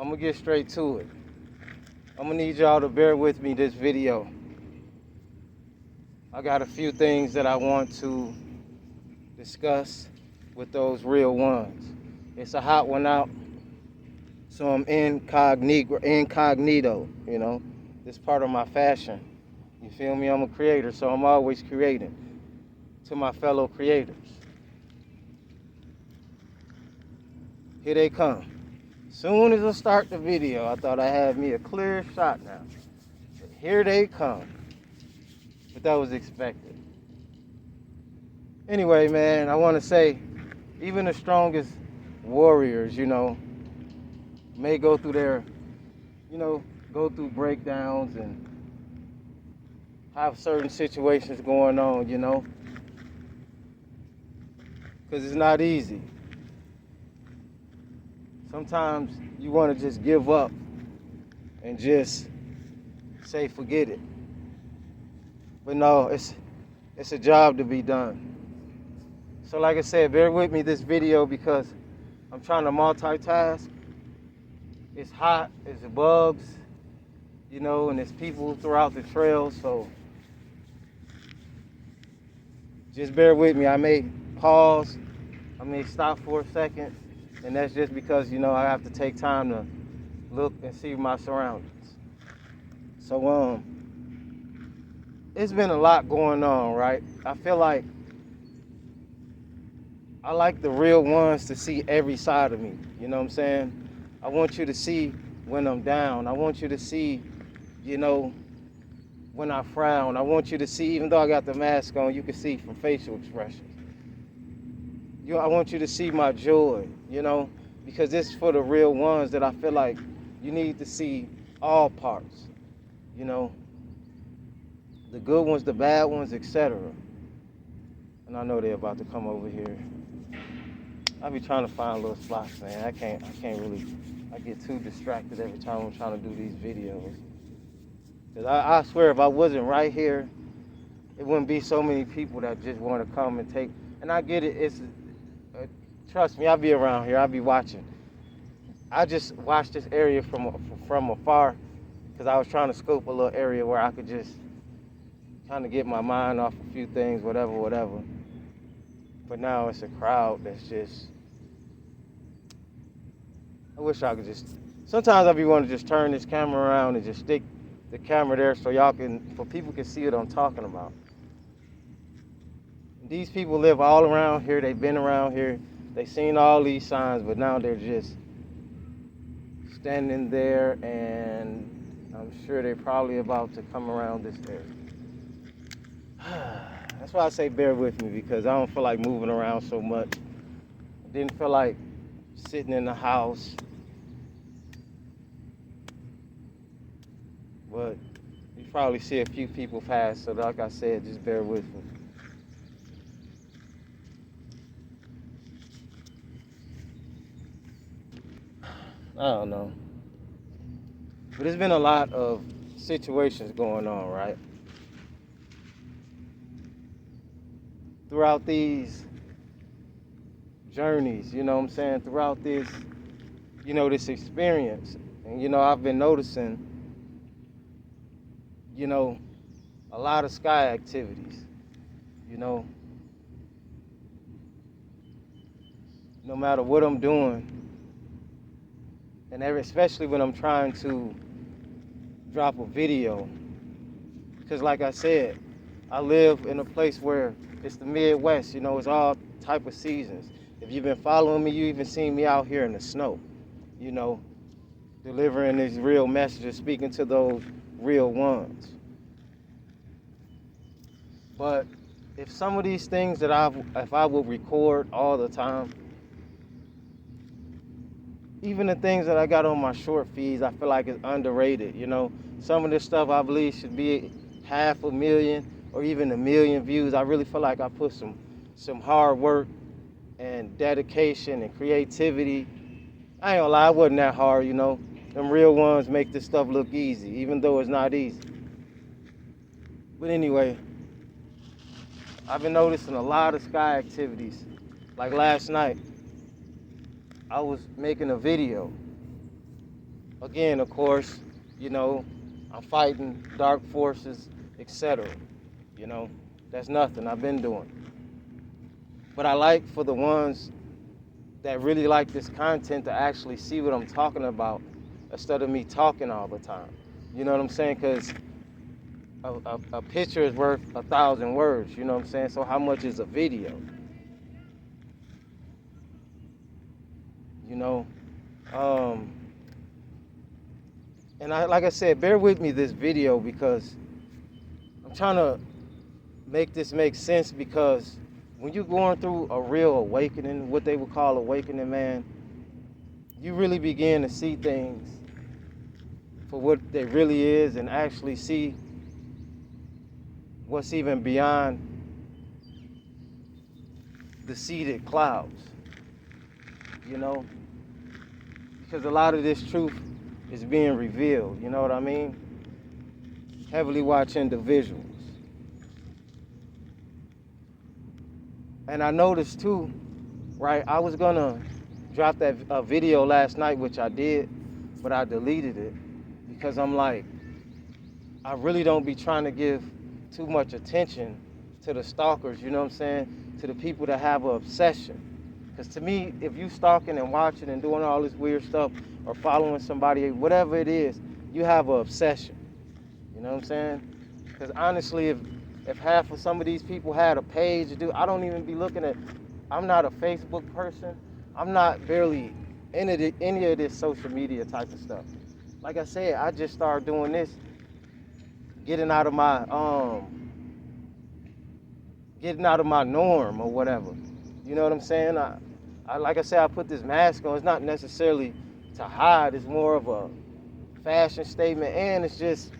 I'm gonna get straight to it. I'm gonna need y'all to bear with me this video. I got a few things that I want to discuss with those real ones. It's a hot one out, so I'm incognito, you know. This part of my fashion. You feel me? I'm a creator, so I'm always creating to my fellow creators. Here they come. Soon as I start the video, I thought I had me a clear shot now. But here they come. But that was expected. Anyway, man, I want to say, even the strongest warriors, may go through go through breakdowns and have certain situations going on, because it's not easy. Sometimes you want to just give up and just say forget it. But no, it's a job to be done. So like I said, bear with me this video because I'm trying to multitask. It's hot, it's bugs, and there's people throughout the trail, so just bear with me. I may pause, I may stop for a second, and that's just because, I have to take time to look and see my surroundings. So, it's been a lot going on, right? I feel like I like the real ones to see every side of me, you know what I'm saying? I want you to see when I'm down. I want you to see, when I frown. I want you to see, even though I got the mask on, you can see from facial expressions. I want you to see my joy, because this is for the real ones that I feel like you need to see all parts, the good ones, the bad ones, etc. And I know they're about to come over here. I be trying to find little spots, man. I can't really, I get too distracted every time I'm trying to do these videos. Cause I swear if I wasn't right here, it wouldn't be so many people that just want to come and take, and I get it, trust me, I'll be around here, I'll be watching. I just watched this area from afar because I was trying to scope a little area where I could just kind of get my mind off a few things, whatever. But now it's a crowd that's just, I wish I could just, sometimes I be wanting to just turn this camera around and just stick the camera there so people can see what I'm talking about. These people live all around here, they've been around here, they've seen all these signs, but now they're just standing there, and I'm sure they're probably about to come around this area. That's why I say bear with me, because I don't feel like moving around so much. I didn't feel like sitting in the house. But you probably see a few people pass, so like I said, just bear with me. I don't know. But there's been a lot of situations going on, right? Throughout these journeys, you know what I'm saying? Throughout this, this experience. And, I've been noticing, a lot of sky activities, no matter what I'm doing, and especially when I'm trying to drop a video, because like I said, I live in a place where it's the Midwest, it's all type of seasons. If you've been following me, you even seen me out here in the snow, delivering these real messages, speaking to those real ones. But if some of these things that if I would record all the time, even the things that I got on my short feeds, I feel like it's underrated, Some of this stuff I believe should be 500,000 or even 1 million views. I really feel like I put some hard work and dedication and creativity. I ain't gonna lie, it wasn't that hard, Them real ones make this stuff look easy, even though it's not easy. But anyway, I've been noticing a lot of sky activities. Like last night, I was making a video, Again, of course, you know, I'm fighting dark forces, etc. You know, that's nothing I've been doing. But I like for the ones that really like this content to actually see what I'm talking about instead of me talking all the time. You know what I'm saying? Because a picture is worth 1,000 words. You know what I'm saying? So how much is a video? You know, and like I said, bear with me this video because I'm trying to make this make sense, because when you're going through a real awakening, what they would call awakening, man, you really begin to see things for what they really is and actually see what's even beyond the seeded clouds, you know, because a lot of this truth is being revealed, you know what I mean? Heavily watch individuals. And I noticed too, right, I was gonna drop that video last night, which I did, but I deleted it because I'm like, I really don't be trying to give too much attention to the stalkers, you know what I'm saying? To the people that have an obsession. Because to me, if you stalking and watching and doing all this weird stuff or following somebody, whatever it is, you have an obsession. You know what I'm saying? Because honestly, if half of some of these people had a page, I don't even be looking at, I'm not a Facebook person. I'm not barely into any of this social media type of stuff. Like I said, I just started doing this, getting out of my norm or whatever. You know what I'm saying? I like I said, I put this mask on. It's not necessarily to hide. It's more of a fashion statement, and it's just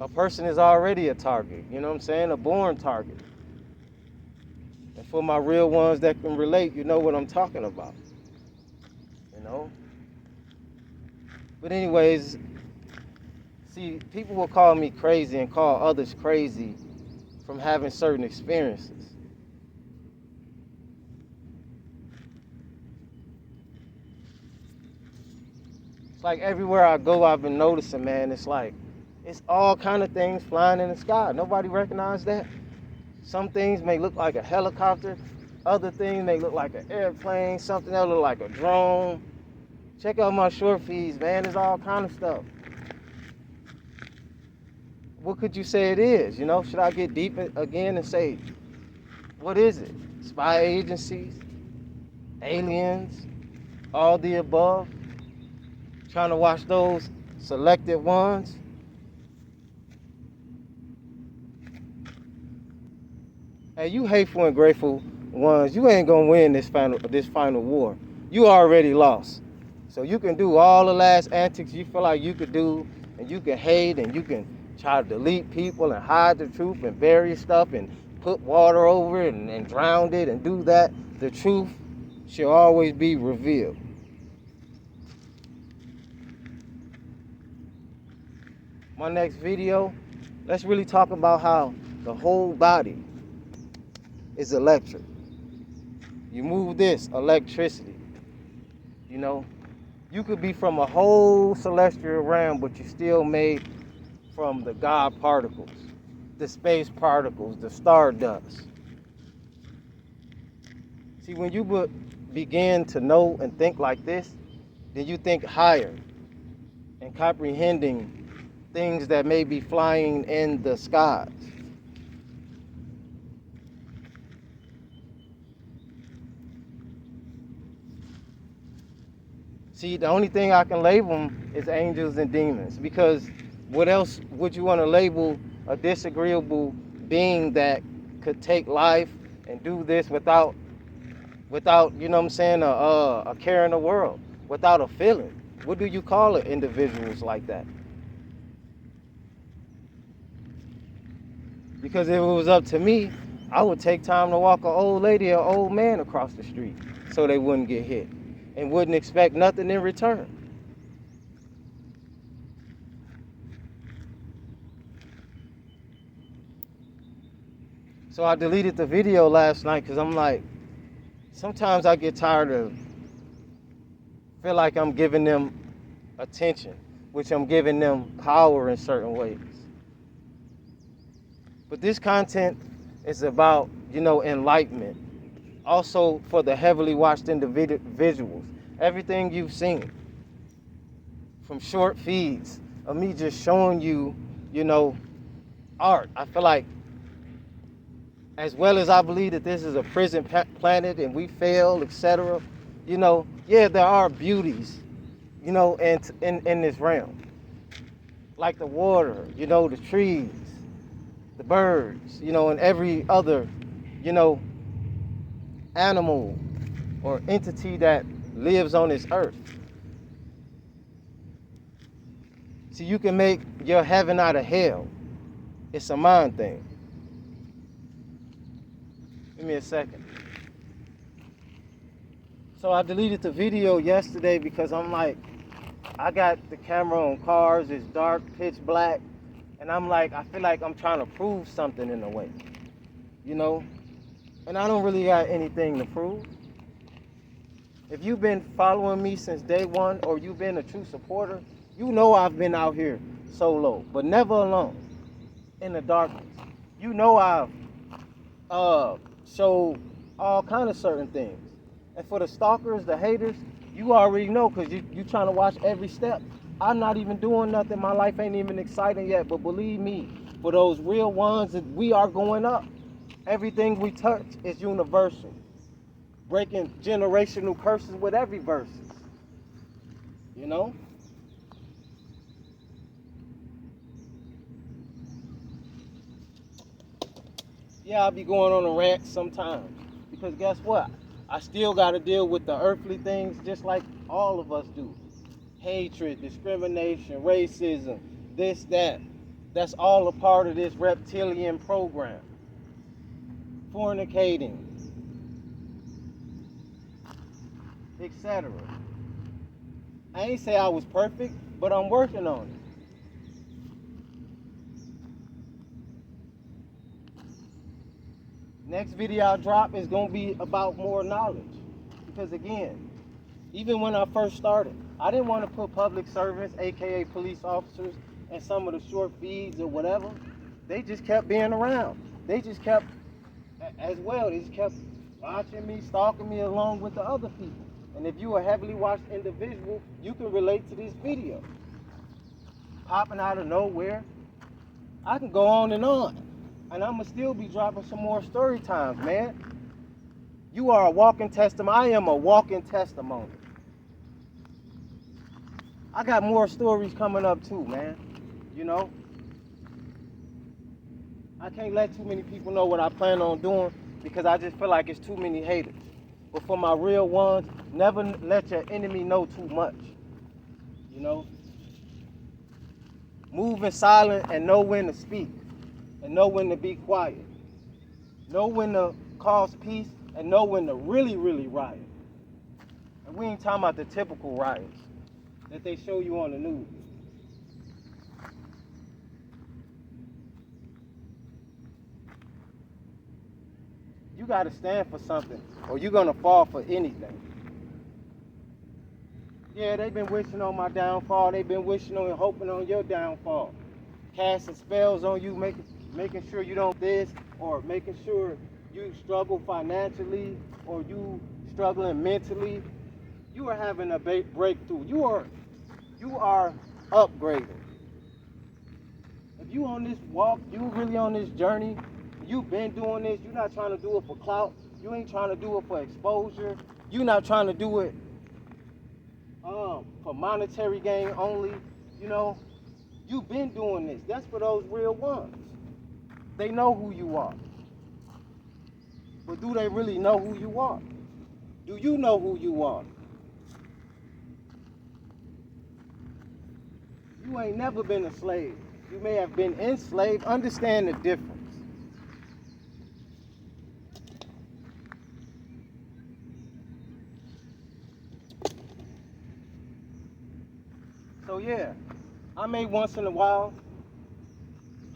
a person is already a target. You know what I'm saying? A born target. And for my real ones that can relate, you know what I'm talking about. You know? But anyways, see, people will call me crazy and call others crazy from having certain experiences. It's like everywhere I go, I've been noticing, man, it's like, it's all kind of things flying in the sky. Nobody recognized that. Some things may look like a helicopter. Other things may look like an airplane. Something else look like a drone. Check out my short feeds, man. There's all kind of stuff. What could you say it is? You know, should I get deep again and say, what is it? Spy agencies? Aliens? All the above? Trying to watch those selected ones? Hey, you hateful and grateful ones, you ain't gonna win this final war. You already lost. So you can do all the last antics you feel like you could do, and you can hate, and you can try to delete people and hide the truth and bury stuff and put water over it and drown it and do that. The truth shall always be revealed. My next video, let's really talk about how the whole body is electric. You move this, electricity. You know, you could be from a whole celestial realm, but you're still made from the God particles, the space particles, the stardust. See, when you begin to know and think like this, then you think higher and comprehending things that may be flying in the skies. See, the only thing I can label them is angels and demons, because what else would you want to label a disagreeable being that could take life and do this without, you know what I'm saying, a care in the world, without a feeling? What do you call it, individuals like that? Because if it was up to me, I would take time to walk an old lady or old man across the street so they wouldn't get hit and wouldn't expect nothing in return. So I deleted the video last night because I'm like, sometimes I get tired of, feel like I'm giving them attention, which I'm giving them power in certain ways. But this content is about, enlightenment. Also for the heavily watched individuals. Everything you've seen, from short feeds of me just showing you, art. I feel like, as well as I believe that this is a prison planet and we fail, etc., yeah, there are beauties, and in this realm. Like the water, the trees, the birds, and every other, animal or entity that lives on this earth. See, you can make your heaven out of hell. It's a mind thing. Give me a second. So I deleted the video yesterday because I'm like, I got the camera on cars, it's dark, pitch black, and I'm like, I feel like I'm trying to prove something in a way, and I don't really got anything to prove. If you've been following me since day one, or you've been a true supporter, I've been out here solo, but never alone, in the darkness. I've showed all kind of certain things. And for the stalkers, the haters, you already know, because you trying to watch every step. I'm not even doing nothing. My life ain't even exciting yet. But believe me, for those real ones, that we are going up. Everything we touch is universal. Breaking generational curses with every verse. Yeah, I'll be going on a rant sometimes. Because guess what? I still got to deal with the earthly things just like all of us do. Hatred, discrimination, racism, this, that. That's all a part of this reptilian program. Fornicating, etc. I ain't say I was perfect, but I'm working on it. Next video I drop is going to be about more knowledge. Because again, even when I first started, I didn't want to put public servants, aka police officers, in some of the short feeds or whatever. They just kept being around. They just kept, as well, they just kept watching me, stalking me along with the other people. And if you're a heavily watched individual, you can relate to this video. Popping out of nowhere. I can go on. And I'm going to still be dropping some more story times, man. You are a walking testimony. I am a walking testimony. I got more stories coming up too, man. I can't let too many people know what I plan on doing because I just feel like it's too many haters. But for my real ones, never let your enemy know too much. Move in silence and know when to speak. And know when to be quiet. Know when to cause peace and know when to really, really riot. And we ain't talking about the typical riots that they show you on the news. You got to stand for something or you're going to fall for anything. Yeah, they've been wishing on my downfall. They've been wishing on and hoping on your downfall. Casting spells on you, making sure you don't this, or making sure you struggle financially, or you struggling mentally. You are having a breakthrough. You are upgrading. If you on this walk, you really on this journey, you've been doing this, you're not trying to do it for clout, you ain't trying to do it for exposure, you're not trying to do it for monetary gain only, you've been doing this. That's for those real ones. They know who you are. But do they really know who you are? Do you know who you are? You ain't never been a slave. You may have been enslaved. Understand the difference. So yeah, I may once in a while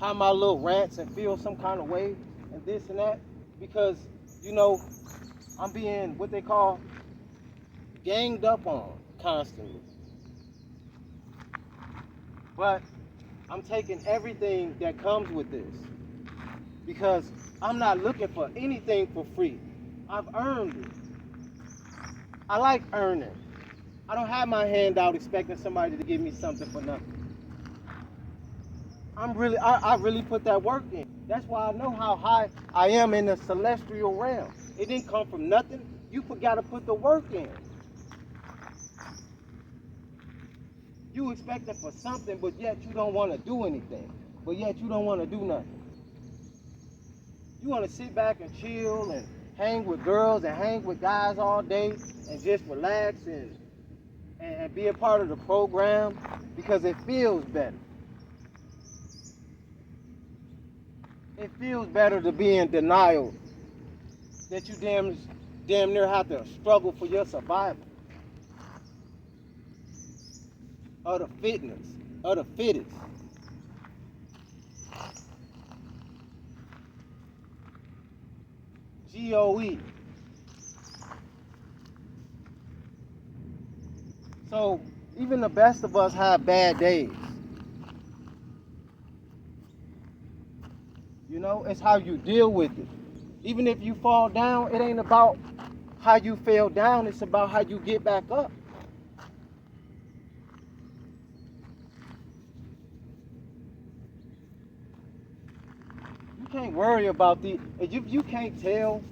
have my little rants and feel some kind of way and this and that because, I'm being what they call ganged up on constantly. But I'm taking everything that comes with this because I'm not looking for anything for free. I've earned it. I like earning. I don't have my hand out expecting somebody to give me something for nothing. I really put that work in. That's why I know how high I am in the celestial realm. It didn't come from nothing. You got to put the work in. You expecting for something, but yet you don't want to do anything. But yet you don't want to do nothing. You want to sit back and chill and hang with girls and hang with guys all day and just relax and be a part of the program because it feels better. It feels better to be in denial that you damn near have to struggle for your survival. Of the fitness, of the fittest. GOE. So even the best of us have bad days. You know, it's how you deal with it. Even if you fall down, it ain't about how you fell down, it's about how you get back up. You can't worry about if you can't tell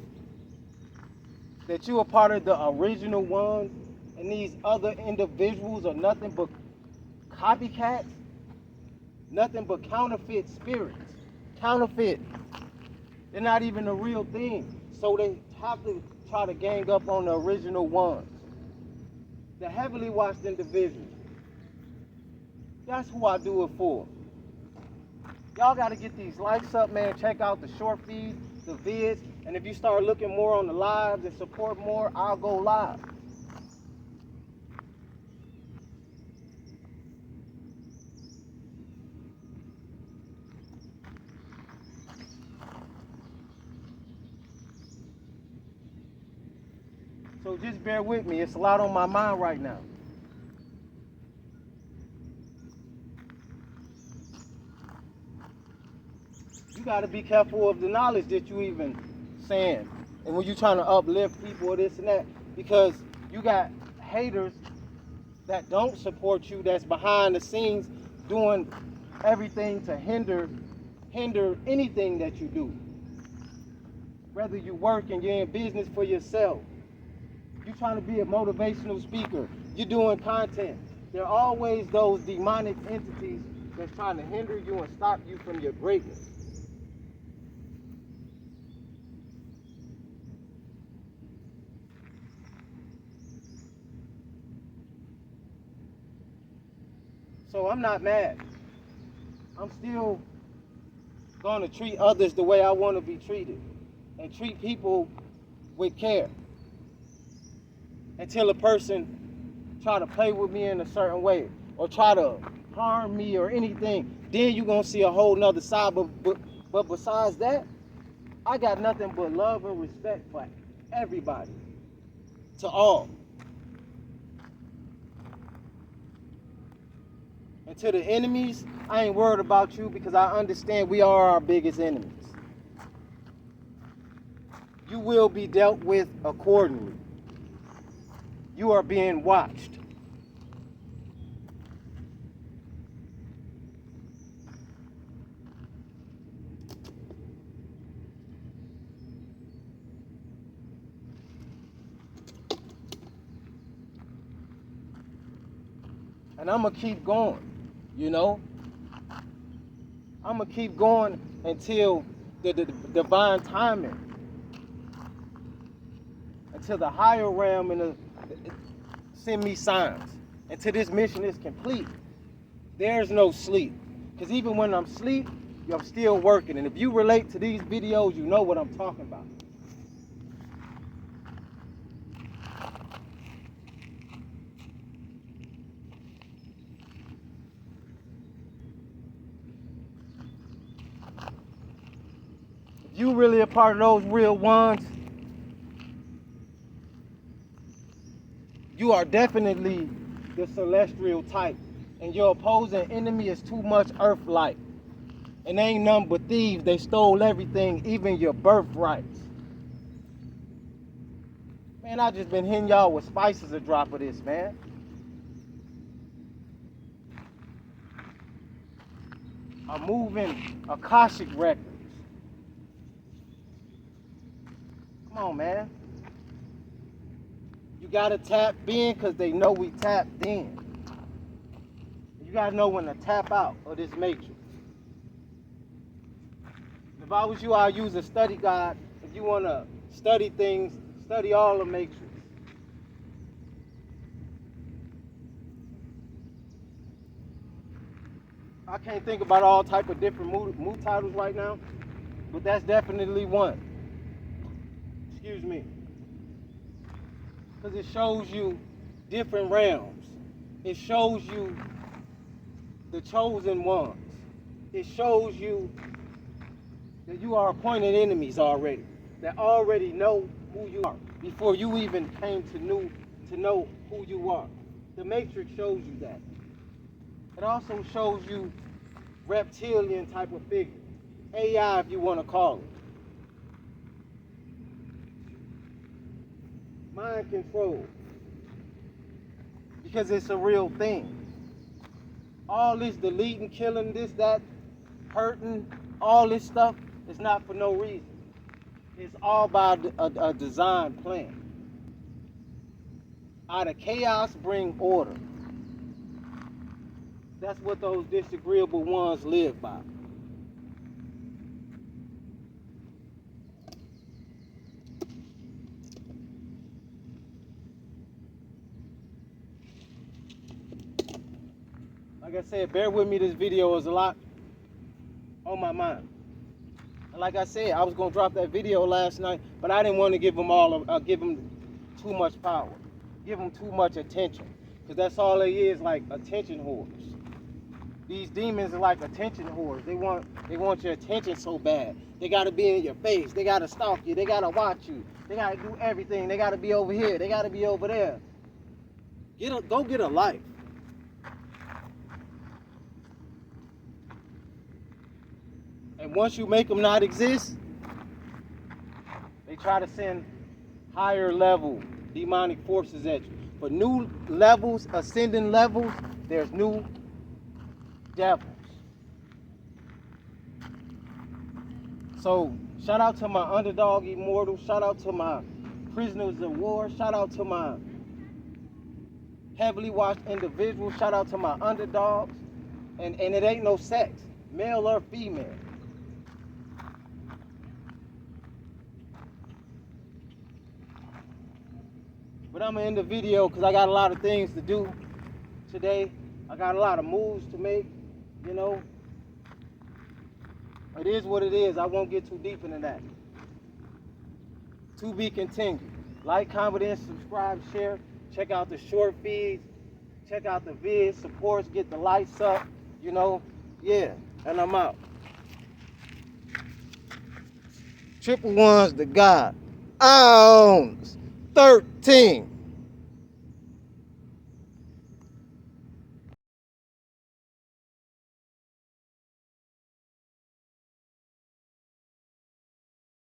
that you're a part of the original one and these other individuals are nothing but copycats, nothing but counterfeit spirits. Counterfeit. They're not even the real thing. So they have to try to gang up on the original ones. The heavily watched individuals. That's who I do it for. Y'all got to get these likes up, man. Check out the short feeds, the vids. And if you start looking more on the lives and support more, I'll go live. So just bear with me. It's a lot on my mind right now. You got to be careful of the knowledge that you even saying. And when you're trying to uplift people or this and that, because you got haters that don't support you, that's behind the scenes doing everything to hinder anything that you do. Whether you work and you're in business for yourself, you're trying to be a motivational speaker, you're doing content. There are always those demonic entities that's trying to hinder you and stop you from your greatness. So I'm not mad. I'm still going to treat others the way I want to be treated and treat people with care. Until a person try to play with me in a certain way or try to harm me or anything, then you're going to see a whole nother side. But besides that, I got nothing but love and respect for everybody, to all. And to the enemies, I ain't worried about you because I understand we are our biggest enemies. You will be dealt with accordingly. You are being watched. And I'm going to keep going, you know? I'm going to keep going until the divine timing. Until the higher realm and send me signs. Until this mission is complete. There's no sleep. Because even when I'm asleep, I'm still working. And if you relate to these videos, you know what I'm talking about. If you really a part of those real ones, you are definitely the celestial type and your opposing enemy is too much earth-like. And they ain't nothing but thieves. They stole everything, even your birthrights. Man, I just been hitting y'all with spices a drop of this, man. I'm moving Akashic records. Come on, man. You gotta tap in because they know we tapped in. You gotta know when to tap out of this matrix. If I was you, I'd use a study guide. If you wanna study things, study all the matrix. I can't think about all type of different mood titles right now, but that's definitely one. Excuse me. Because it shows you different realms. It shows you the chosen ones. It shows you that you are appointed enemies already, that already know who you are before you even came to know who you are. The Matrix shows you that. It also shows you reptilian type of figure, AI if you want to call it. Mind control, because it's a real thing. All this deleting, killing, this, that, hurting, all this stuff is not for no reason. It's all by a design plan. Out of chaos bring order. That's what those disagreeable ones live by. Like I said, bear with me, this video is a lot on my mind. And like I said, I was gonna drop that video last night, but I didn't want to give them too much power, give them too much attention, because that's all they is, like attention whores. These demons are like attention whores. They want your attention so bad. They gotta be in your face. They gotta stalk you. They gotta watch you. They gotta do everything. They gotta be over here. They gotta be over there. Go get a life. And once you make them not exist, they try to send higher level demonic forces at you. For new levels, ascending levels, there's new devils. So shout out to my underdog immortal. Shout out to my prisoners of war. Shout out to my heavily watched individuals. Shout out to my underdogs. And it ain't no sex, male or female. But I'm gonna end the video because I got a lot of things to do today. I got a lot of moves to make, you know. It is what it is. I won't get too deep into that. To be continued. Like, comment, and subscribe, share. Check out the short feeds. Check out the vids, supports, get the lights up, you know. Yeah, and I'm out. Triple ones to God. Owns 13.